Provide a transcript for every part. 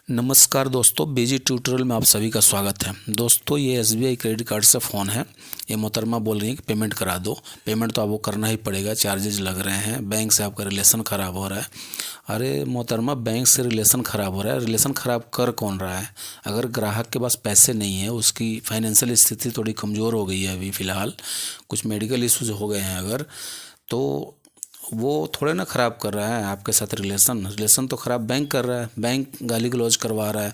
नमस्कार दोस्तों, बीजी ट्यूटोरियल में आप सभी का स्वागत है। दोस्तों, ये एसबीआई क्रेडिट कार्ड से फ़ोन है। ये मोहतरमा बोल रही है कि पेमेंट करा दो। पेमेंट तो आपको करना ही पड़ेगा, चार्जेज लग रहे हैं, बैंक से आपका रिलेशन ख़राब हो रहा है। अरे मोहतरमा, बैंक से रिलेशन ख़राब हो रहा है, रिलेशन ख़राब कर कौन रहा है? अगर ग्राहक के पास पैसे नहीं है, उसकी फाइनेंशियल स्थिति थोड़ी कमज़ोर हो गई है अभी फ़िलहाल, कुछ मेडिकल इश्यूज हो गए हैं अगर, तो वो थोड़े ना ख़राब कर रहा है आपके साथ रिलेशन। रिलेशन तो ख़राब बैंक कर रहा है, बैंक गाली गलौज करवा रहा है।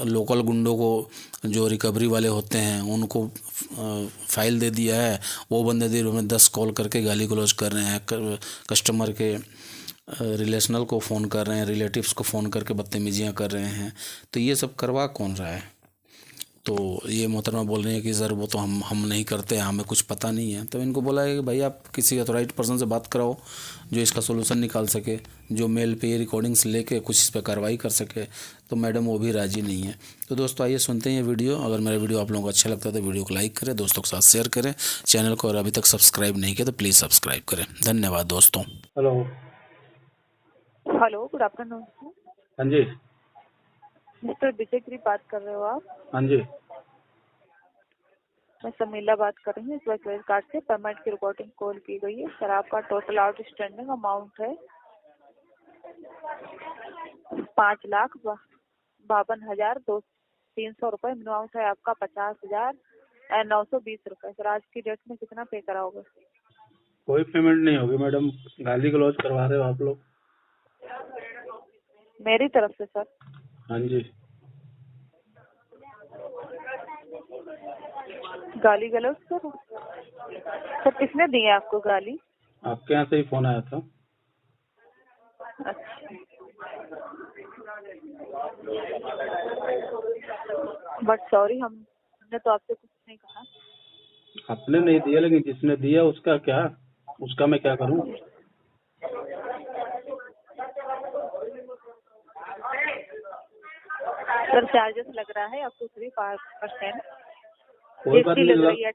लोकल गुंडों को, जो रिकवरी वाले होते हैं, उनको फाइल दे दिया है। वो बंदे देर में 10 कॉल करके गाली गलौज कर रहे हैं, कस्टमर के रिलेशनल को फ़ोन कर रहे हैं, रिलेटिव्स को फ़ोन करके बदतमीजियाँ कर रहे हैं। तो ये सब करवा कौन रहा है? तो ये मोहतरमा बोल रही है कि सर वो तो हम नहीं करते, हमें कुछ पता नहीं है। तो इनको बोला है कि भाई आप किसी अथॉराइज पर्सन से बात कराओ जो इसका सोल्यूशन निकाल सके, जो मेल पे ये रिकॉर्डिंग्स लेके कुछ इस पर कार्रवाई कर सके। तो मैडम वो भी राज़ी नहीं है। तो दोस्तों आइए सुनते हैं ये वीडियो। अगर मेरा वीडियो आप लोगों को अच्छा लगता है तो वीडियो को लाइक करें, दोस्तों के साथ शेयर करें। चैनल को अगर अभी तक सब्सक्राइब नहीं किया तो प्लीज़ सब्सक्राइब करें। धन्यवाद दोस्तों। हेलो। Hello, good afternoon. हाँ जी। मिस्टर विजय गिरी बात कर रहे हो आप? हाँ जी। मैं समीला बात कर रही हूँ। इस बार क्रेडिट कार्ड से पेमेंट की रिकॉर्डिंग कॉल की गई है। सर, आपका टोटल आउटस्टैंडिंग अमाउंट है 5,52,300 रुपये। मिनिमम अमाउंट है आपका 50,920 रुपये। सर, आज की डेट में कितना पे कराओगे? कोई पेमेंट नहीं होगी मैडम, गाली गलौज करवा रहे हो आप लोग। मेरी तरफ से सर। हाँ जी। गाली गलौज सर? सर, किसने दी है आपको गाली? आपके यहाँ से ही फोन आया था। अच्छा, बट सॉरी, हमने तो आपसे कुछ नहीं कहा। आपने नहीं दिया, लेकिन जिसने दिया उसका क्या, उसका मैं क्या करूँ? सर, चार्जेस लग रहा है आपको 3% कोई बात जीएसटी नहीं लग रही है।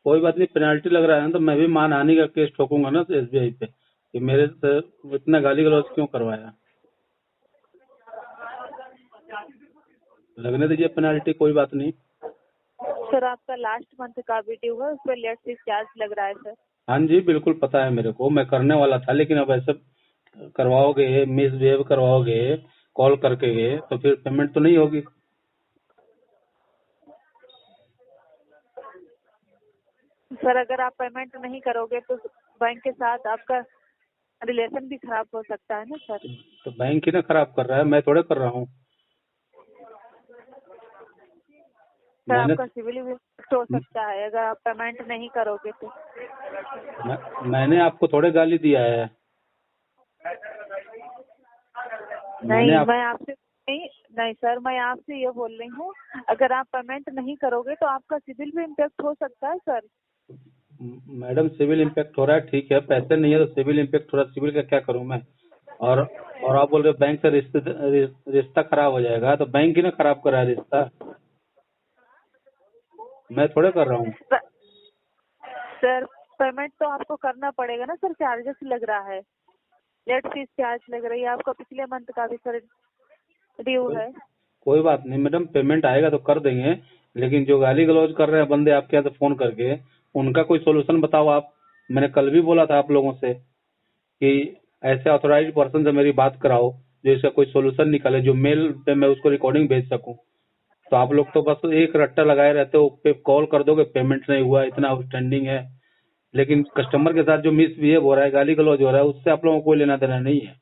कोई बात नहीं, पेनाल्टी लग रहा है ना, तो मैं भी मानहानि का केस ठोकूंगा ना एसबीआई पे कि मेरे से इतना गाली गलौज क्यों करवाया। लगने दीजिए पेनाल्टी, कोई बात नहीं। सर, आपका लास्ट मंथ का भी ड्यू है, उस पर लेट फीस चार्ज लग रहा है सर। हाँ जी, बिल्कुल पता है मेरे को, मैं करने वाला था, लेकिन अब ऐसे करवाओगे, मिसबिहेव करवाओगे कॉल करके, तो फिर पेमेंट तो नहीं होगी। सर, अगर आप पेमेंट नहीं करोगे तो बैंक के साथ आपका रिलेशन भी खराब हो सकता है ना सर। तो बैंक ही ना खराब कर रहा है, मैं थोड़े कर रहा हूँ। सर, मैंने आपका सिविल भी हो सकता है अगर आप पेमेंट नहीं करोगे तो। मैंने आपको थोड़े गाली दिया है। नहीं, मैं आपसे नहीं सर, मैं आपसे ये बोल रही हूँ, अगर आप पेमेंट नहीं करोगे तो आपका सिविल भी इम्पेक्ट हो सकता है सर। मैडम, सिविल इम्पैक्ट हो रहा है, ठीक है, पैसे नहीं है तो सिविल इम्पैक्ट हो रहा है, सिविल का क्या करूँ मैं? और आप बोल रहे हो बैंक से रिश्ता खराब हो जाएगा, तो बैंक ही ना खराब कर रहा है रिश्ता, मैं थोड़े कर रहा हूँ। सर, पेमेंट तो आपको करना पड़ेगा ना सर, चार्जेस लग रहा है, लेट फीस चार्ज लग रही है, आपका पिछले मंथ का भी सर ड्यू है। कोई बात नहीं मैडम, पेमेंट आएगा तो कर देंगे, लेकिन जो गाली गलौज कर रहे हैं बंदे आपके यहाँ से फोन करके, उनका कोई सोल्यूशन बताओ आप। मैंने कल भी बोला था आप लोगों से कि ऐसे ऑथोराइज पर्सन से मेरी बात कराओ जो इसका कोई सोल्यूशन निकाले, जो मेल पे मैं उसको रिकॉर्डिंग भेज सकूं। तो आप लोग तो बस एक रट्टा लगाए रहते हो, पे कॉल कर दोगे पेमेंट नहीं हुआ, इतना आउटस्टैंडिंग है, लेकिन कस्टमर के साथ जो मिसबिहेव हो रहा है, गाली गलौज हो रहा है, उससे आप लोगों को कोई लेना देना नहीं है।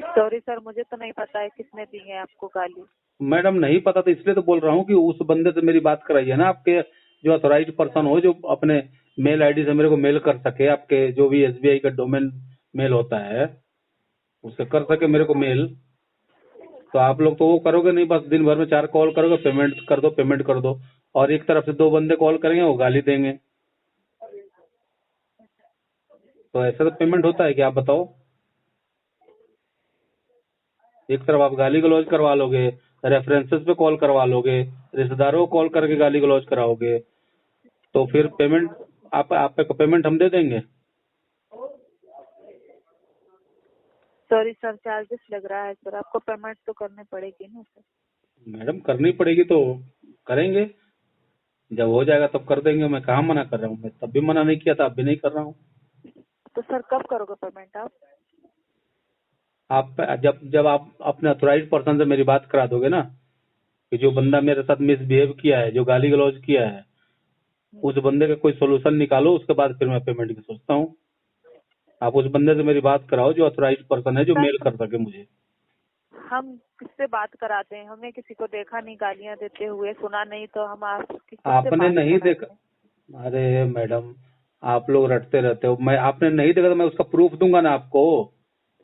सॉरी सर, मुझे तो नहीं पता है किसने दी है आपको गाली। मैडम, नहीं पता तो इसलिए तो बोल रहा हूँ कि उस बंदे से मेरी बात कराइए ना, आपके जो अथोराइज पर्सन हो, जो अपने मेल आईडी से मेरे को मेल कर सके, आपके जो भी एसबीआई का डोमेन मेल होता है उससे कर सके मेरे को मेल। तो आप लोग तो वो करोगे नहीं, बस दिन भर में 4 कॉल करोगे, पेमेंट कर दो पेमेंट कर दो, और एक तरफ से 2 बंदे कॉल करेंगे वो गाली देंगे। तो ऐसा तो पेमेंट होता है क्या, आप बताओ? एक तरफ आप गाली गलौज करवा लोगे, रेफरेंसेस पे कॉल करवा लोगे, रिश्तेदारों को कॉल करके गाली गलौज कराओगे, तो फिर पेमेंट आप पे पेमेंट हम दे देंगे। सॉरी सर, चार्जेस लग रहा है सर, आपको पेमेंट तो करनी पड़ेगी ना सर। मैडम करनी पड़ेगी तो करेंगे, जब हो जाएगा तब कर देंगे। मैं कहाँ मना कर रहा हूँ, मैं तब भी मना नहीं किया था, अब भी नहीं कर रहा हूँ। तो सर कब करोगे पेमेंट आप? आप जब जब आप अपने अथोराइज पर्सन से मेरी बात करा दोगे ना, कि जो बंदा मेरे साथ मिसबिहेव किया है, जो गाली गलौज किया है, उस बंदे का कोई सोल्यूशन निकालो, उसके बाद फिर मैं पेमेंट की सोचता हूँ। आप उस बंदे से मेरी बात कराओ जो अथोराइज पर्सन है, जो मेल कर सके मुझे। हम किससे बात कराते हैं? हमने किसी को देखा नहीं गालियां देते हुए, सुना नहीं, तो हम आप किससे आपने बात नहीं कराते देखा? हैं? अरे मैडम, आप लोग रटते रहते हो। मैं आपने नहीं देखा तो मैं उसका प्रूफ दूंगा ना आपको।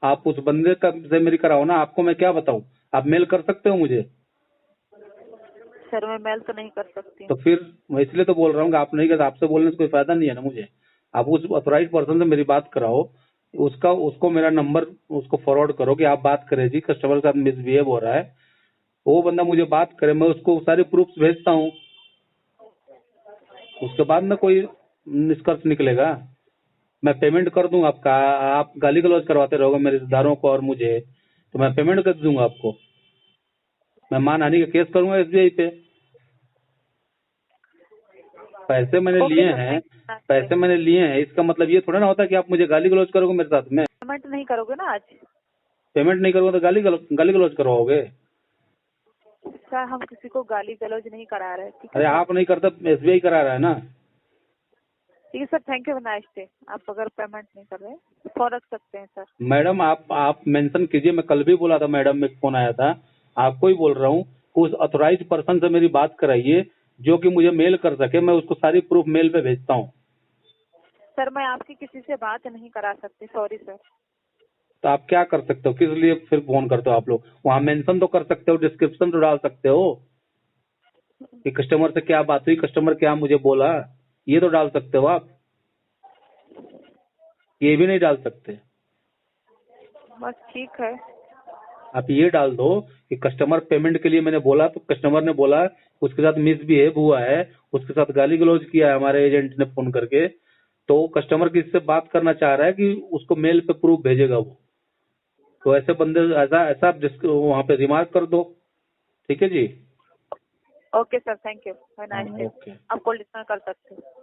आप उस बंदे का से मेरी कराओ ना, आपको मैं क्या बताऊं? आप मेल कर सकते हो मुझे? सर मैं मेल तो नहीं कर सकती तो हूँ। फिर मैं इसलिए तो बोल रहा हूँ कि आप नहीं करते, आपसे बोलने से कोई फायदा नहीं है ना मुझे। आप उस अथोराइज पर्सन से मेरी बात कराओ, उसको मेरा नंबर उसको फॉरवर्ड करो कि आप बात करें जी, कस्टमर के साथ मिसबिहेव हो रहा है। वो बंदा मुझे बात करे, मैं उसको सारे प्रूफ्स भेजता हूँ, उसके बाद में कोई निष्कर्ष निकलेगा। मैं पेमेंट कर दूंगा आपका। आप गाली गलौज करवाते रहोगे मेरे रिश्तेदारों को और मुझे, तो मैं पेमेंट कर दूंगा आपको। मैं मानहानि का केस करूंगा एसबीआई पे। पैसे मैंने ओके लिए सर, हैं, थैंक पैसे मैंने लिए हैं, इसका मतलब ये थोड़ा ना होता कि आप मुझे गाली गलौज करोगे मेरे साथ में। पेमेंट नहीं करोगे ना आज? पेमेंट नहीं करूंगा तो गाली गलौज करवाओगे? सर हम किसी को गाली गलौज नहीं करा रहे, ठीक है अरे सर। आप नहीं करते, एसबीआई करा रहा है ना। ठीक है sir, thank you, nice day. आप अगर पेमेंट नहीं कर रहे तो रख सकते हैं सर। मैडम आप मेंशन कीजिए, मैं कल भी बोला था मैडम, में फोन आया था, आपको ही बोल रहा हूँ, उस अथोराइज पर्सन से मेरी बात कराइए जो कि मुझे मेल कर सके, मैं उसको सारी प्रूफ मेल पे भेजता हूँ। सर मैं आपकी किसी से बात नहीं करा सकती, सॉरी सर। तो आप क्या कर सकते हो, किस लिए फिर फोन करते हो आप लोग? वहाँ मेंशन तो कर सकते हो, डिस्क्रिप्शन तो डाल सकते हो कि कस्टमर से क्या बात हुई, कस्टमर क्या मुझे बोला, ये तो डाल सकते हो आप। ये भी नहीं डाल सकते। बस ठीक है। आप ये डाल दो कि कस्टमर पेमेंट के लिए मैंने बोला, तो कस्टमर ने बोला उसके साथ मिसबिहेव हुआ है, उसके साथ गाली गलौज किया है हमारे एजेंट ने फोन करके, तो कस्टमर किससे बात करना चाह रहा है कि उसको मेल पे प्रूफ भेजेगा वो। तो ऐसे बंदे, ऐसा ऐसा आप वहाँ पे रिमार्क कर दो। ठीक है जी। Okay sir, thank you, nice day. Okay. आप कॉल कर सकते हो।